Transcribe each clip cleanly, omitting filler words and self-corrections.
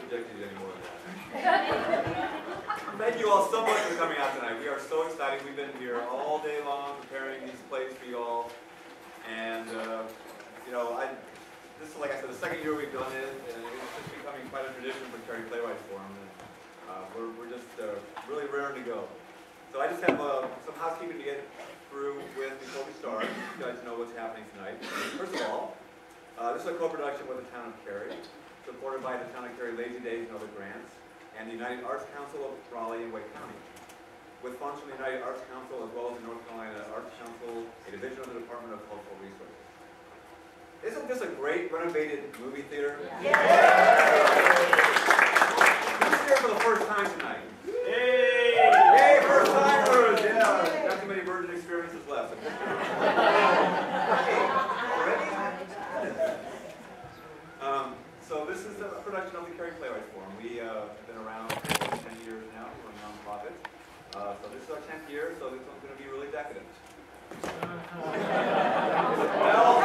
project you any more than that. Thank you all so much for coming out tonight. We are so excited. We've been here all day long preparing these plays for you all. And, you know, this is, like I said, the second year we've done it, and it's just becoming quite a tradition for Cary Playwrights Forum. And we're just really raring to go. So I just have some housekeeping to get through with before we start. You guys know what's happening tonight. First of all, this is a co-production with the town of Cary, supported by the town of Cary Lazy Days and other grants, and the United Arts Council of Raleigh and Wake County. With funds from the United Arts Council as well as the North Carolina Arts Council, a division of the Department of Cultural Resources. Isn't this a great renovated movie theater? Yeah. Who's here for the first time tonight? Yay! Yay, first timers! Yeah, not too many virgin experiences left. Hey, already? So this is a production of the Cary Playwrights Forum. We have been around for 10 years now. We're a nonprofit. So this is our 10th year, so this one's going to be really decadent. Well,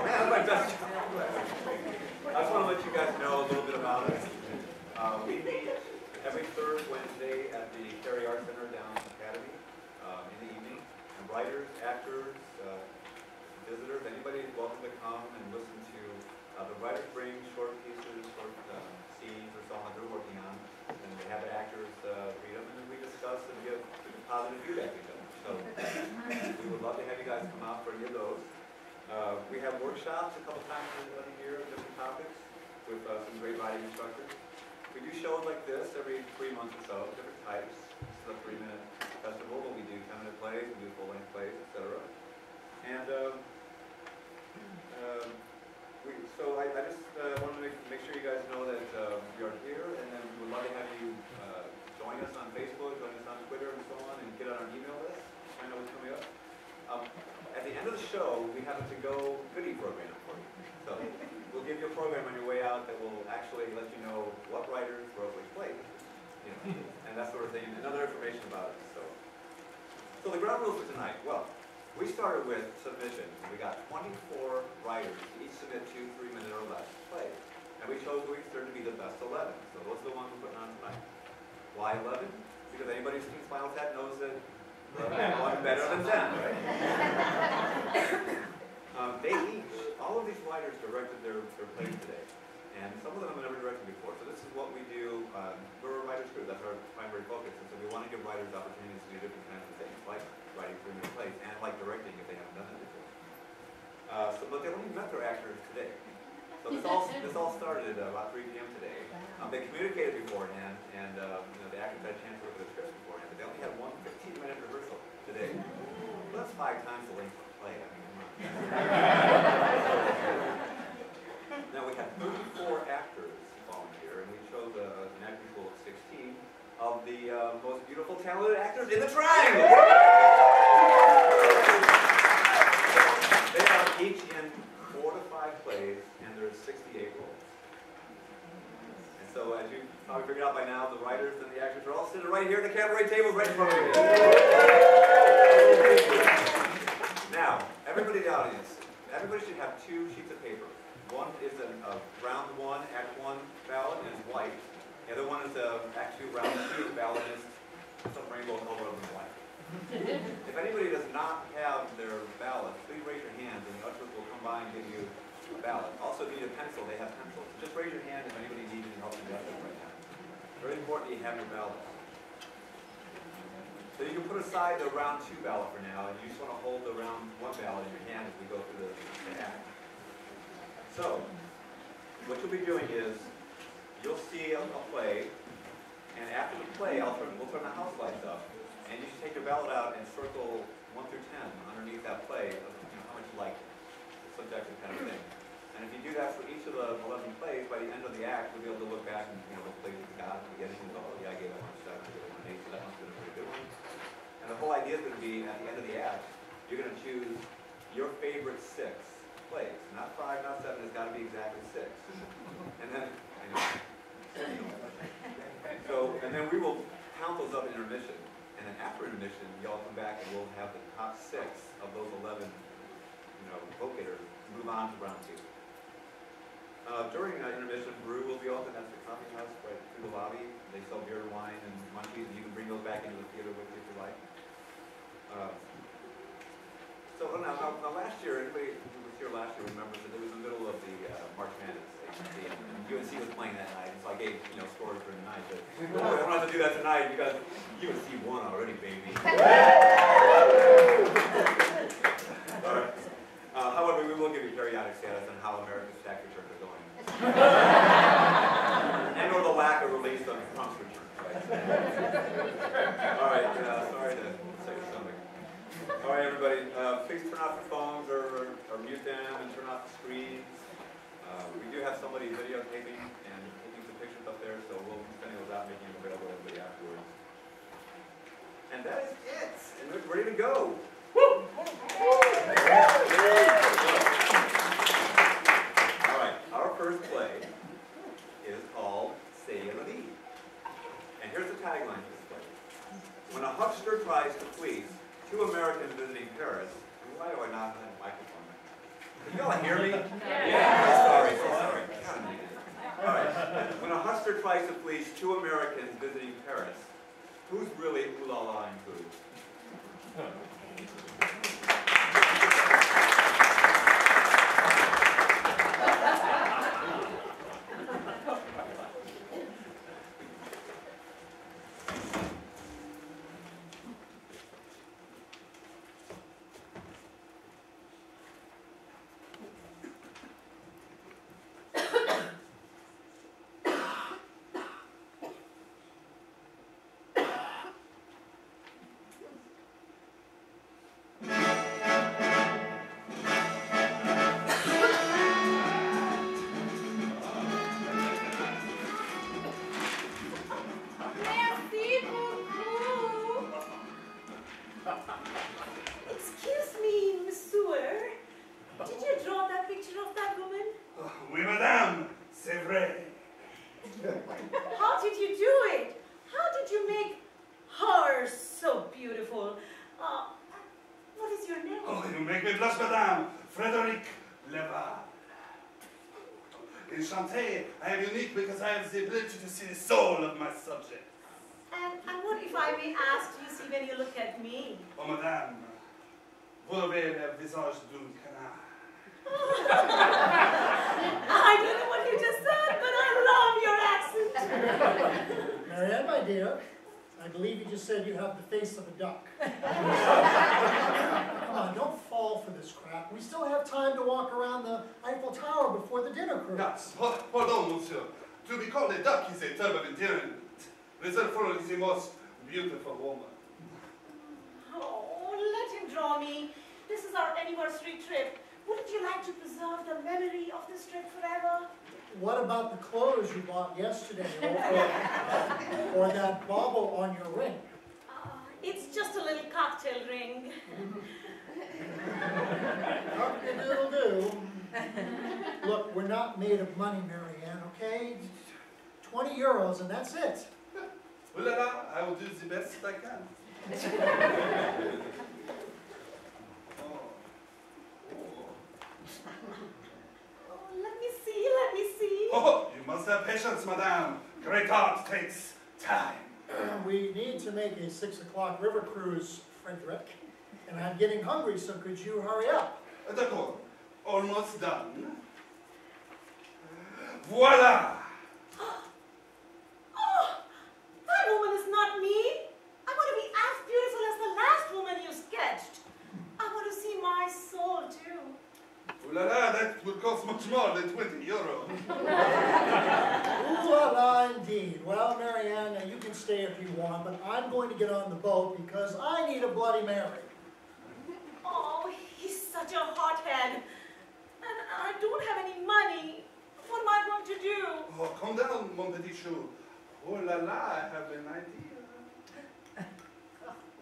man, that's my best job. I just want to let you guys know a little bit about us. We meet every third Wednesday at the Cary Arts Center down Academy in the evening. And writers, actors, visitors, anybody is welcome to come and listen to the writers bring short pieces, short scenes or songs they're working on, and they have the actors read them, and then we discuss and give positive feedback to each other. So we would love to have you guys come out for any of those. We have workshops a couple times a year on different topics with some great writing instructors. We do shows like this every 3 months or so, different types. This is a 3-minute festival, but we do 10-minute plays, we do full-length plays, etc. And so I just wanted to make sure you guys know that we are here, and then we would love to have you join us on Facebook, join us on Twitter, and so on, and get on our email list, find out what's coming up. At the end of the show, we have a to-go goodie program for you. So we'll give you a program on your way out that will actually let you know what writers wrote which plays, you know, and that sort of thing, and other information about it. So the ground rules for tonight. Well, we started with submissions. We got 24 writers, each submit 2 3-minute or less plays. And we chose who we considered to be the best 11. So those are the ones we're putting on tonight. Why 11? Because anybody who's seen Spinal Tap knows that 11 is better than 10, right? They each, all of these writers directed their plays today. And some of them have never directed before. So this is what we do. We're a writer's group. That's our primary focus. And so we want to give writers opportunities to do different kinds of things, like writing 3-minute plays and like directing if they haven't done that before. But they only met their actors today. So this all started at about 3 p.m. today. They communicated beforehand, and you know, the actors had a chance to work with the scripts beforehand, but they only had one 15-minute rehearsal today. Well, that's 5 times the length of the play. I mean, come on. Now we had 34 actors volunteer, and we chose an acting pool of 16 of the most beautiful, talented actors in the triangle. They are each in 4 to 5 plays, and there's 68 roles. And so, as you probably figured out by now, the writers and the actors are all sitting right here at the cabaret tables right in front of you. Now, everybody in the audience, everybody should have 2 sheets of paper. One is a round 1, act 1 ballot, and it's white. The other one is act 2, round 2 ballot, and it's some rainbow color other than white. If anybody does not have their ballot, please raise your hand, and the ushers will come by and give you a ballot. Also, if you need a pencil, they have pencils. Just raise your hand if anybody needs any help in that right now. Very important that you have your ballot. So you can put aside the round 2 ballot for now, and you just want to hold the round 1 ballot in your hand as we go through the act. So, what you'll be doing is, you'll see a play, and after the play, we'll turn the house lights up, and you should take your ballot out and circle 1 through 10 underneath that play of how much you like it, the subjective kind of thing. And if you do that for each of the 11 plays, by the end of the act, you'll be able to look back and what plays you got at the beginning and go, oh yeah, I gave that one 7, I gave that one 8, so that one's been a pretty good one. And the whole idea is going to be, at the end of the act, you're going to choose your favorite 6 plays. Not 5, not 7, it's got to be exactly 6. And then, and then we will count those up in intermission. And then after intermission, y'all come back and we'll have the top 6 of those 11, vote getters move on to round 2. During intermission, brew will be open. That's the coffee house right through the lobby. They sell beer, wine, and munchies, and you can bring those back into the theater with you if you like. So now last year, anybody who was here last year remembers that it was the middle of the March Madness ACC, and UNC was playing that night, and so I gave scores during the night. But I don't have to do that tonight because UNC won already, baby. All right. However, we will give you periodic status on how America's tax returns are going. And or the lack of release on Trump's return. Right? All right, sorry to say something. All right, everybody, please turn off your phones or mute them and turn off the screens. We do have somebody videotaping and taking some pictures up there, so we'll be sending those out, making them available to everybody afterwards. And that is it. And we're ready to go. Woo! All right, our first play is called C'est la vie. And here's the tagline for this play. When a huckster tries to fleece two Americans visiting Paris, why do I not have a microphone? Can y'all hear me? Yeah. Sorry. All right, when a huckster tries to fleece two Americans visiting Paris, who's really ooh la la and good? I am unique because I have the ability to see the soul of my subject. And what, if I may ask, do you see when you look at me? Oh, madame, vous avez le visage d'un canard. I don't know what you just said, but I love your accent. Marianne, my dear, I believe you just said you have the face of a duck. Come on, don't fall for this crap. We still have time to walk around the Eiffel Tower before the dinner cruise. Yes, hold on, monsieur. To be called a duck is a term of endearment, reserved for the most beautiful woman. Oh, let him draw me. This is our anniversary trip. Wouldn't you like to preserve the memory of this trip forever? What about the clothes you bought yesterday, or that bauble on your ring? It's just a little cocktail ring. Cock-a-doodle-doo. Look, we're not made of money, Marianne, okay? 20 euros and that's it. Oh la la, I will do the best I can. Let me see. Oh, you must have patience, madame. Great art takes time. We need to make a 6 o'clock river cruise, Frederick. And I'm getting hungry, so could you hurry up? D'accord. Almost done. Voila! Oh, that woman is not me. I want to be as beautiful as the last woman you sketched. I want to see my soul, too. Ooh la la, that would cost much more than 20 euros. Ooh la la, indeed. Well, Marianne, you can stay if you want, but I'm going to get on the boat because I need a Bloody Mary. Oh, he's such a hothead. And I don't have any money. What am I going to do? Oh, calm down, mon petit chou. Oh la la, I have an idea.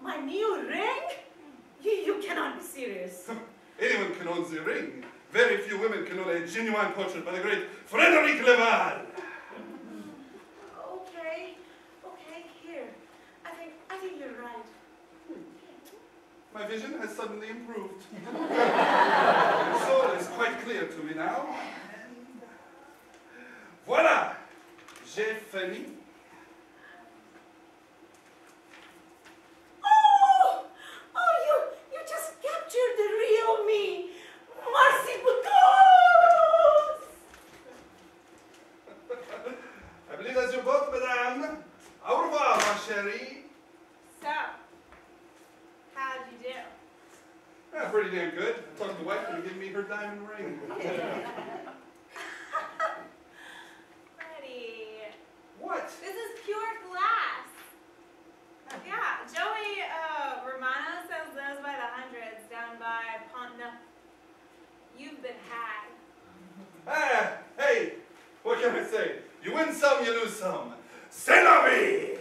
My new ring? You cannot be serious. Anyone can own the ring. Very few women can own a genuine portrait by the great Frédéric Leval. Okay, here. I think you're right. My vision has suddenly improved. The soul is quite clear to me now. Voilà, j'ai fini. Oh, you just captured the real me. Merci beaucoup. I believe that's your boat, madame. Au revoir, ma chérie. So, how'd you do? Yeah, pretty damn good. I talked to the wife and gave me her diamond ring. Freddie, What? this is pure glass. Yeah, Joey Romano sells those by the hundreds down by Pont Neuf. You've been had. Ah, hey, what can I say? You win some, you lose some. C'est la vie!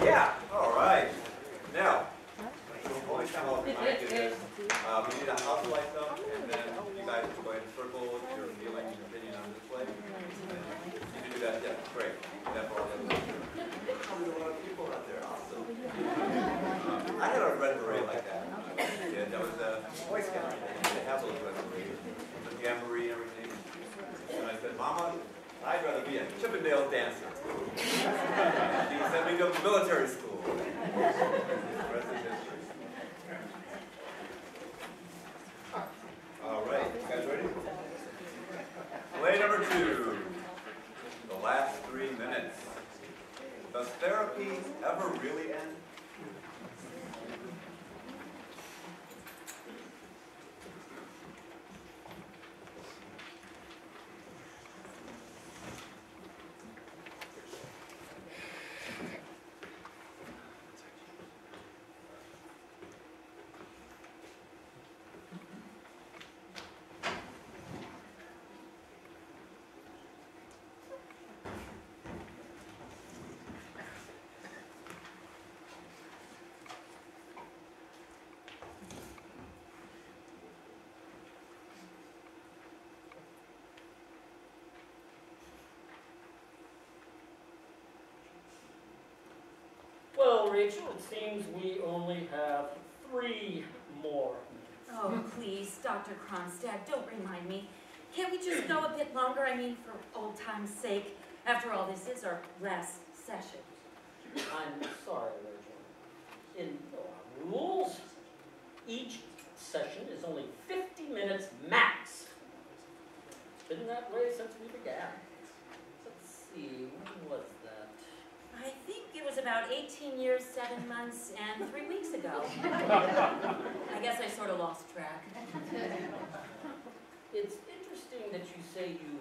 Yeah, all right. Now, the only time I'll remind you is, we need a house lights up, and then you guys can go ahead and circle your feeling and opinion on this play. And you can do that, yeah, great. That's all I have. Probably a lot of people out there, awesome. I had a red beret like that. Yeah, that was a Boy Scout. They have those red berets, the jamboree and everything. And I said, Mama, I'd rather be a Chippendale dancer. She sent me to military school. The rest is history. All right, you guys ready? Play number 2. The last 3 minutes. Does therapy ever really end? Well, Rachel, it seems we only have 3 more. Oh, please, Dr. Kronstadt, don't remind me. Can't we just go a bit longer? I mean, for old time's sake. After all, this is our last session. I'm sorry, Rachel. In our rules, each session is only 50 minutes max. It's been that way since we began. Let's see, when was that? I think it was about 18 years, 7 months, and 3 weeks ago. I guess I sort of lost track. It's interesting that you say you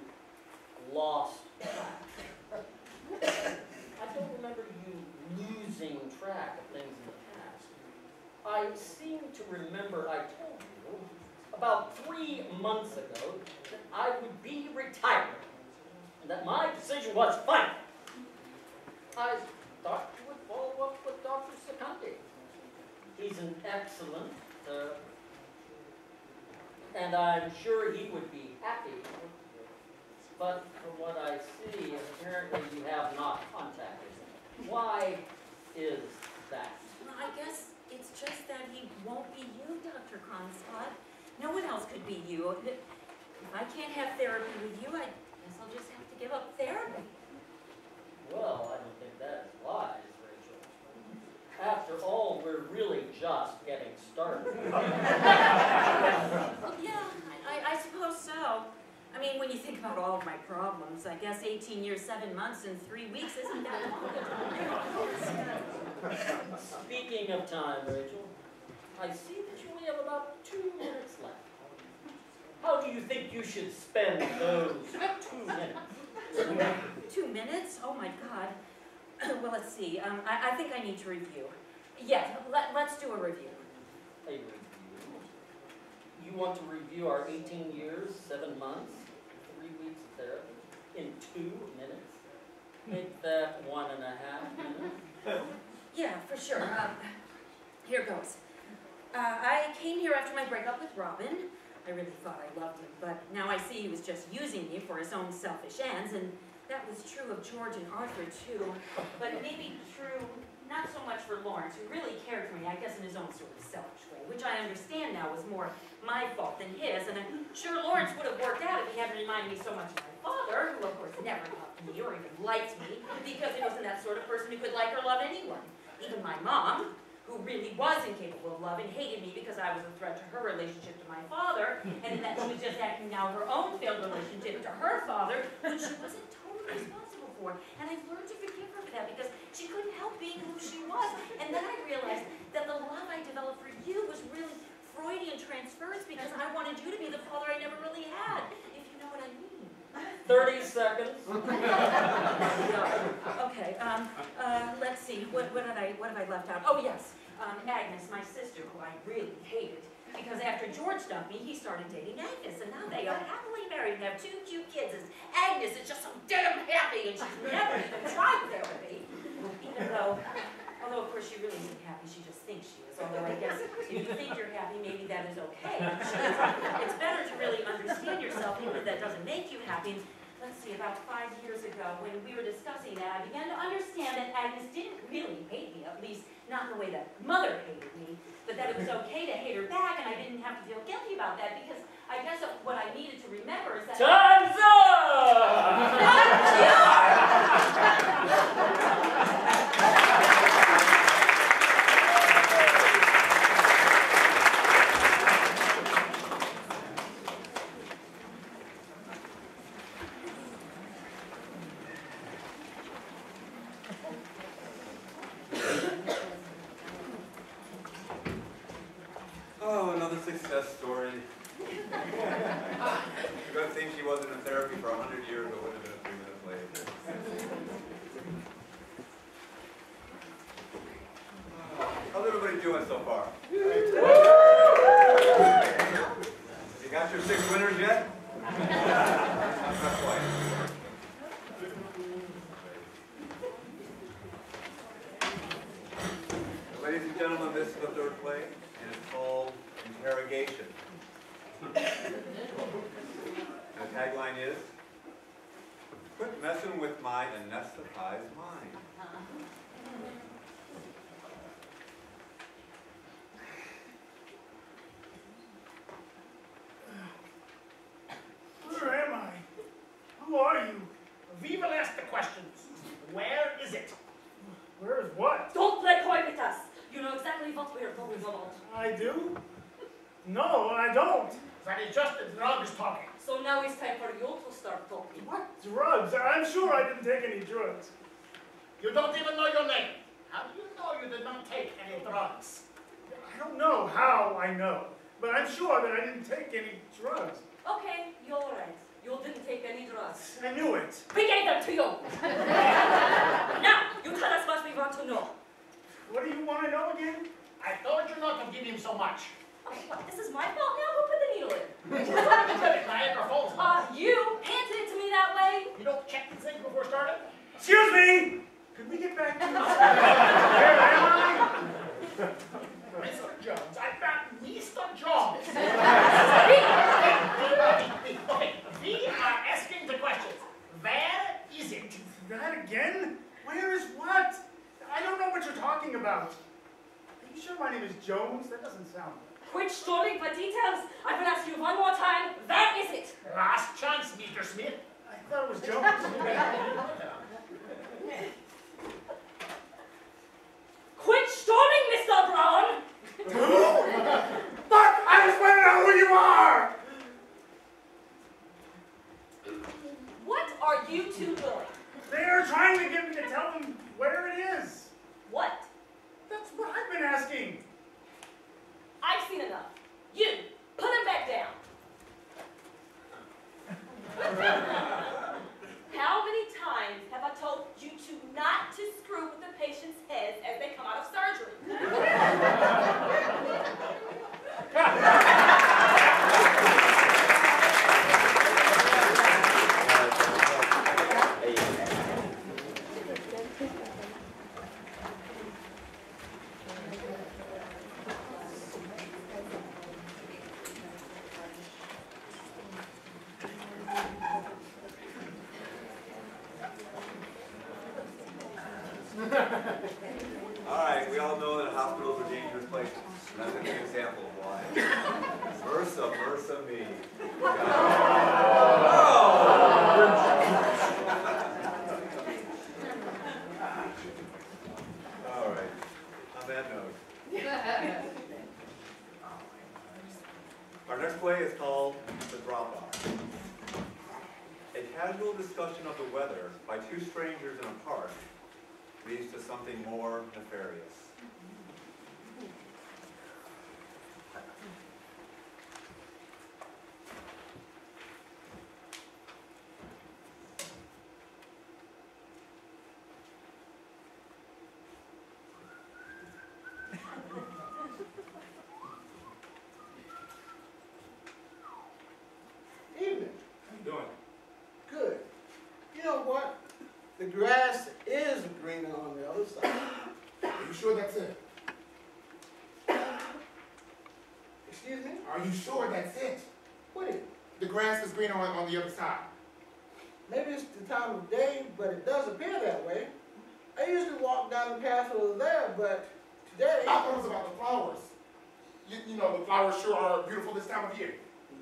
lost track. I don't remember you losing track of things in the past. I seem to remember I told you about 3 months ago that I would be retiring and that my decision was final. I thought you would follow up with Dr. Secondi. He's an excellent and I'm sure he would be happy. But from what I see, apparently you have not contacted him. Why is that? Well, I guess it's just that he won't be you, Dr. Kronstadt. No one else could be you. If I can't have therapy with you, I guess I'll just have to give up therapy. Well, I don't think that is wise, Rachel. After all, we're really just getting started. Well, yeah, I suppose so. I mean, when you think about all of my problems, I guess 18 years, 7 months, and 3 weeks isn't that long a time. Speaking of time, Rachel, I see that you only have about 2 minutes left. How do you think you should spend those 2 minutes? 2 minutes? Oh my God. Well, let's see. I think I need to review. Yeah, let's do a review. A review? You want to review our 18 years, 7 months, 3 weeks of therapy in 2 minutes? Make that 1.5 minutes. Yeah, for sure. Here goes. I came here after my breakup with Robin. I really thought I loved him, but now I see he was just using me for his own selfish ends, and that was true of George and Arthur too, but maybe true not so much for Lawrence, who really cared for me, I guess in his own sort of selfish way, which I understand now was more my fault than his, and I'm sure Lawrence would have worked out if he hadn't reminded me so much of my father, who of course never loved me or even liked me, because he wasn't that sort of person who could like or love anyone. Even my mom, who really was incapable of love and hated me because I was a threat to her relationship to my father, and that she was just acting out her own failed relationship to her father, which she wasn't totally responsible for. And I've learned to forgive her for that because she couldn't help being who she was. And then I realized that the love I developed for you was really Freudian transference because I wanted you to be the father I never really had, if you know what I mean. 30 seconds. Okay, let's see, what have I left out? Oh yes, Agnes, my sister, who I really hated, because after George dumped me, he started dating Agnes, and now they are happily married and have 2 cute kids, and Agnes is just so damn happy, and she's never even tried therapy, even though, although of course she really isn't happy, she just thinks she is, although I guess if you think you're happy, maybe that is okay. It's better to really understand yourself, even if that doesn't make you happy. Let's see, about 5 years ago, when we were discussing that, I began to understand that Agnes didn't really hate me, at least not in the way that Mother hated me, but that it was okay to hate her back, and I didn't have to feel guilty about that, because I guess what I needed to remember is that— Time's Oh, another success story. You're going to think she wasn't in therapy for 100 years, it would have been a 3-minute play. How's everybody doing so far? You got your 6 winners yet? Not quite. Ladies and gentlemen, this is the 3rd play, and it's called Interrogation. The tagline is, quit messing with my anesthetized mind. Where am I? Who are you? Viva asked the questions. Where is it? Where is what? Don't play coy with us! You know exactly what we're talking about. I do? No, I don't. That is just the drugs talking. So now it's time for you to start talking. What drugs? I'm sure I didn't take any drugs. You don't even know your name. How do you know you did not take any drugs? I don't know how I know, but I'm sure that I didn't take any drugs. Okay, you're right. You didn't take any drugs. I knew it. We gave them to you! Now, you tell us what we want to know. What do you want to know again? I told you not to give him so much. Oh, what, this is my fault now? Who put the needle in? Niagara Falls. You handed it to me that way? You don't check the things before starting? Excuse me! Could we get back to this? Where am I? Mr. Jones. I found Mr. Jones. Okay, we are asking the questions. Where is it? That again? Where is what? I don't know what you're talking about. Are you sure my name is Jones? That doesn't sound right. Quit stalling for details. I will ask you one more time. Where is it? Last chance, Mr. Smith. I thought it was Jones. Quit stalling, Mr. Brown! Fuck! I just want to know who you are! What are you two doing? They are trying to get me to tell them where it is. What? That's what I've been asking. I've seen enough. You, put him back down. How many times have I told you two not to screw with the patient's heads as they come out of surgery? All right, we all know that hospitals are dangerous places. That's a good example of why. MRSA, MRSA me. Oh! All right, on that note. Our next play is called The Drop-Off. A casual discussion of the weather by two strangers in a park leads to something more nefarious. Evening. How you doing? Good. You know what? The grass is greener on the other side. Are you sure that's it? Excuse me? Are you sure that's it? What is it? The grass is greener on the other side. Maybe it's the time of day, but it does appear that way. I usually walk down the path over there, but today... I thought it was about the flowers. You know, the flowers sure are beautiful this time of year.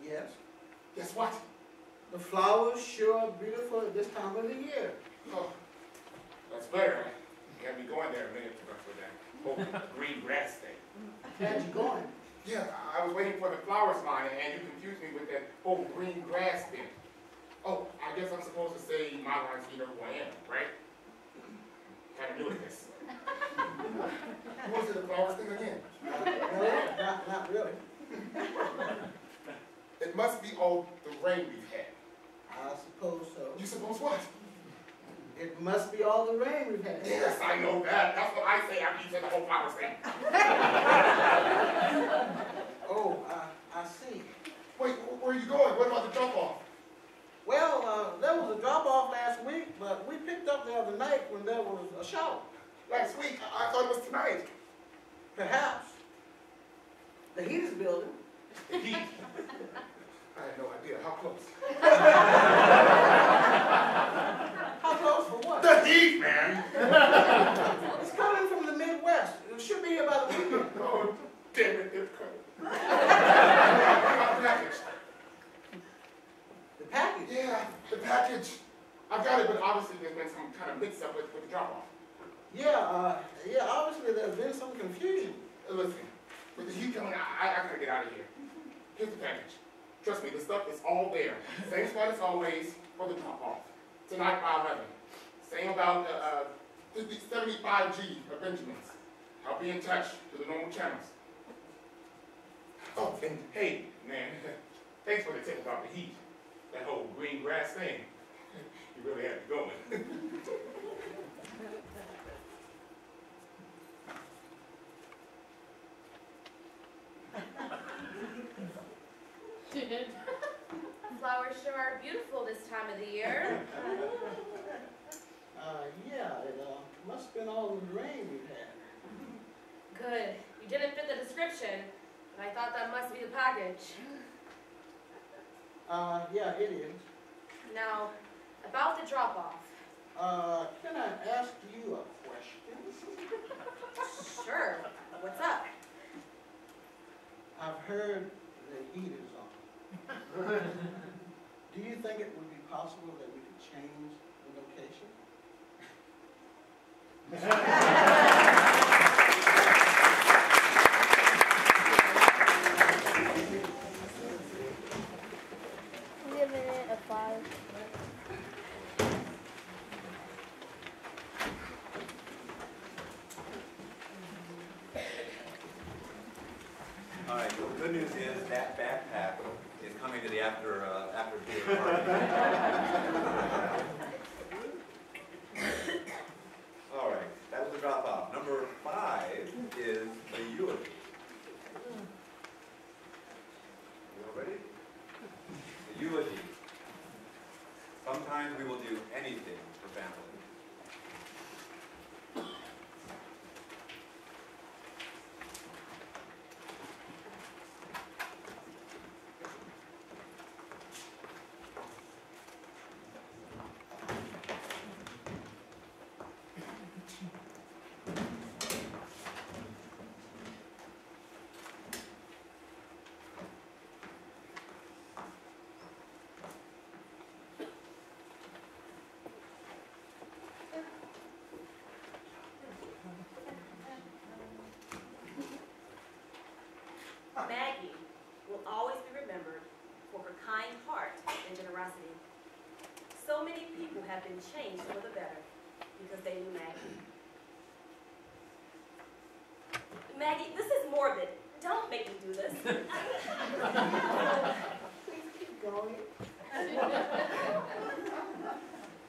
Yes. Guess what? The flowers sure are beautiful at this time of the year. Oh, that's better. You had me going there a minute ago for that whole green grass thing. How'd you going? Yeah, I was waiting for the flowers line, and you confused me with that whole green grass thing. Oh, I guess I'm supposed to say my line so you know who I am, right? Kind of new at this. What was it, the flowers thing again? No, not really. It must be all the rain we've had. I suppose so. You suppose what? It must be all the rain we've had. Yes, I know that. That's what I say after you said the whole flowers thing. Oh, I see. Wait, where are you going? What about the drop-off? Well, there was a drop-off last week, but we picked up the other night when there was a shower. Last week? I thought it was tonight. Perhaps. The heat is building. The heat. I had no idea. How close? How close for what? The heat, man! It's coming from the Midwest. It should be here by the weekend. Oh, damn it, it's coming. What about the package? The package? Yeah, the package. I got it, but obviously there's been some kind of mix-up with the drop-off. Yeah, obviously there's been some confusion. Listen, with the heat coming, I gotta get out of here. Here's the package. Trust me, the stuff is all there. Same spot as always for the drop-off. Tonight by 11. Same about 75G of Benjamins. I'll be in touch to the normal channels. Oh, and hey, man, thanks for the tip about the heat. That whole green grass thing. You really had it going. Flowers sure are beautiful this time of the year. Yeah, it must have been all the rain we've had. Good. You didn't fit the description, but I thought that must be the package. Yeah, it is. Now, about the drop-off. Can I ask you a question? Sure. What's up? I've heard the heat is on. Do you think it would be possible that we could change the location? Give it a 5. All right, well, the good news is that backpack is coming to the after theater party. All right, that was the drop off. Number 5 is the eulogy. You all ready? The eulogy. Sometimes we will do anything for family. changed for the better because they knew Maggie. Maggie, this is morbid. Don't make me do this. Please keep going.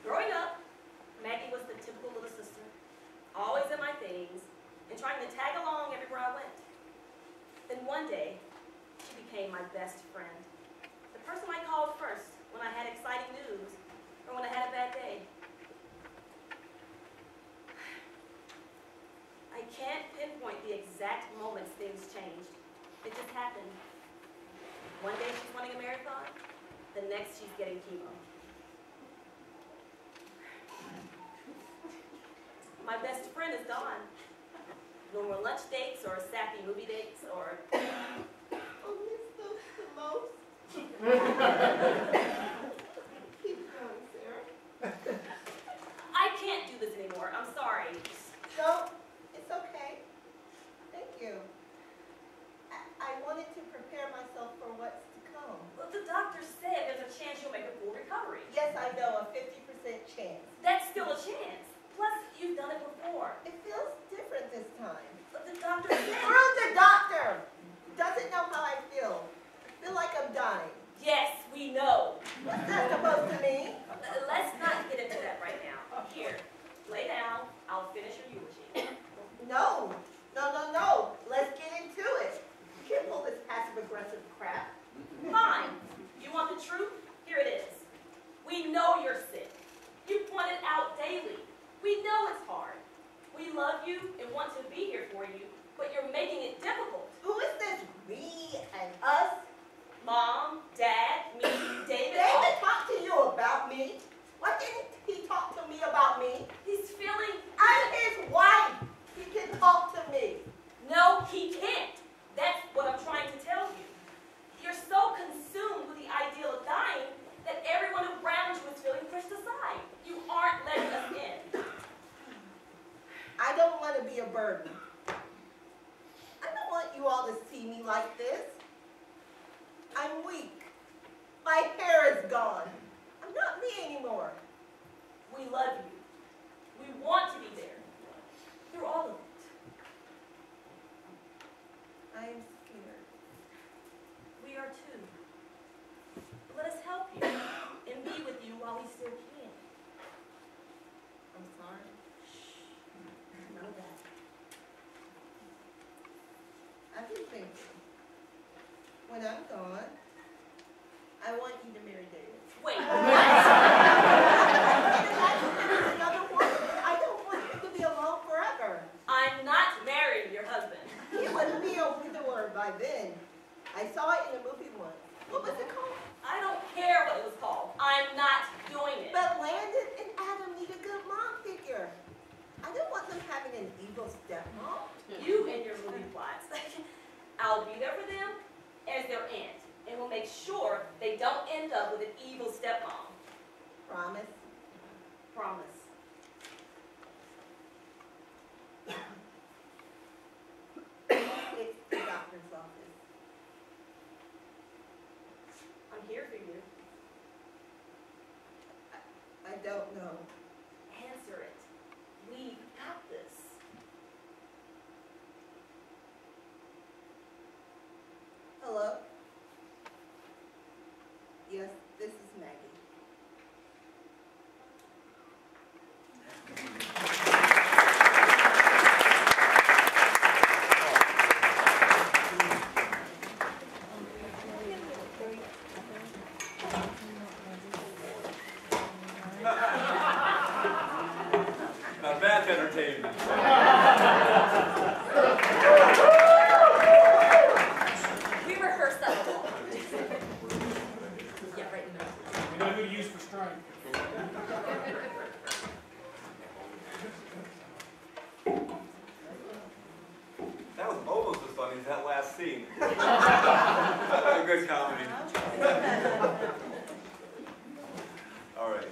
Growing up, Maggie was the typical little sister, always in my things, and trying to tag along everywhere I went. Then one day, she became my best friend. The person I called first when I had exciting news or when I had a bad day. I can't pinpoint the exact moments things changed. It just happened. One day she's running a marathon, the next she's getting chemo. My best friend is gone. No more lunch dates or sappy movie dates or... Oh, miss those the most. Keep going, Sarah. I can't do this anymore. I'm sorry. No, it's okay. Thank you. I wanted to prepare myself for what's to come. Well, the doctor said there's a chance you'll make a full recovery. Yes, I know, a 50% chance. That's still a chance. Plus, you've done it before. It feels different this time. But the doctor said... Screw the doctor! He doesn't know how I feel. I feel like I'm dying. Yes, we know. What's that supposed to mean? Let's not get into that right now. Here, lay down. I'll finish your eulogy. No. No. Let's get into it. You can't pull this passive-aggressive crap. Fine. You want the truth? Here it is. We know you're sick. You point it out daily. We know it's hard. We love you and want to be here for you, but you're making it difficult. Who is this we and us? Mom, Dad, me, David. David talked to you about me. Why didn't he talk to me about me? He's feeling... I'm his wife. He can talk to me. No, he can't. That's what I'm trying to tell you. You're so consumed with the ideal of dying that everyone around you is feeling pushed aside. You aren't letting us in. I don't want to be a burden. I don't want you all to see me like this. I'm weak. My hair is gone. I'm not me anymore. We love you. We want to be there. Through all of it. I am scared. We are too. Let us help you and be with you while we still can. I'm sorry. None of that. I've been thinking. When I'm gone, I want you to marry David. Wait. Another one. I don't want you to be alone forever. I'm not marrying your husband. He wouldn't be a widower by then. I saw it in a movie once. What was it called? I don't care what it was called. I'm not doing it. But Landon and Adam need a good mom figure. I don't want them having an evil stepmom. You and your movie plots. I'll be there for them as their aunt, and we'll make sure they don't end up with an evil stepmom. Promise? Promise. It's the doctor's office. I'm here for you. I don't know. Answer it. We've got this. Hello? Yes, this is Maggie. Now that's entertainment. We rehearsed that before. Yeah, right in there. We know who to use for strike. That was almost as funny as that last scene. A good comedy. All right.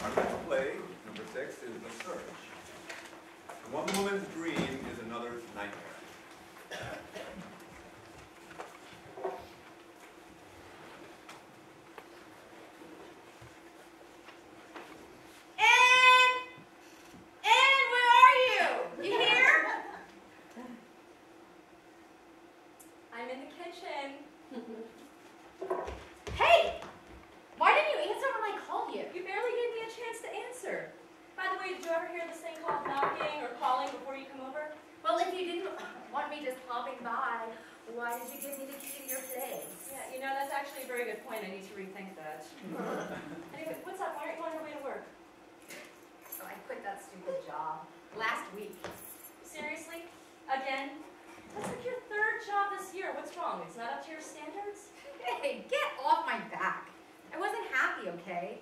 Our next play, number 6, is The Search. And one woman's dream is another's nightmare. ever hear this thing called knocking or calling before you come over? Well, if you didn't want me just popping by, why did you give me the key to your place? Yeah, you know, that's actually a very good point. I need to rethink that. Anyway, what's up? Why aren't you on your way to work? So I quit that stupid job last week. Seriously? Again? That's like your third job this year. What's wrong? It's not up to your standards? Hey, get off my back. I wasn't happy, okay?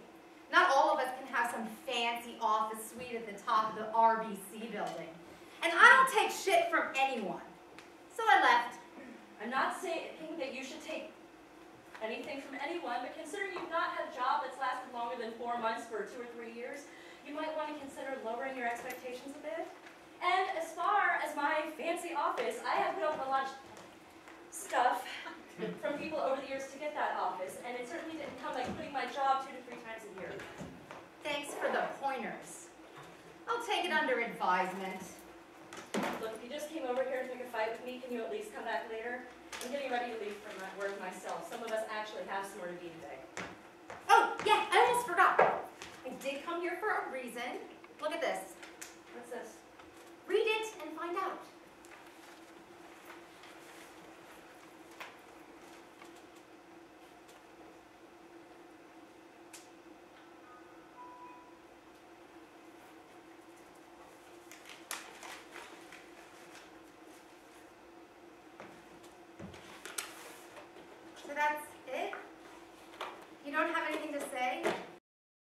Not all of us can have some fancy office suite at the top of the RBC building. And I don't take shit from anyone. So I left. I'm not saying that you should take anything from anyone, but considering you've not had a job that's lasted longer than 4 months for 2 or 3 years, you might want to consider lowering your expectations a bit. And as far as my fancy office, I have put up a lot of stuff from people over the years to get that office, and it certainly didn't come like quitting my job 2 to 3 times a year. Thanks for the pointers. I'll take it under advisement. Look, if you just came over here to pick a fight with me, can you at least come back later? I'm getting ready to leave from that work myself. Some of us actually have somewhere to be today. Oh, yeah, I almost forgot. I did come here for a reason. Look at this.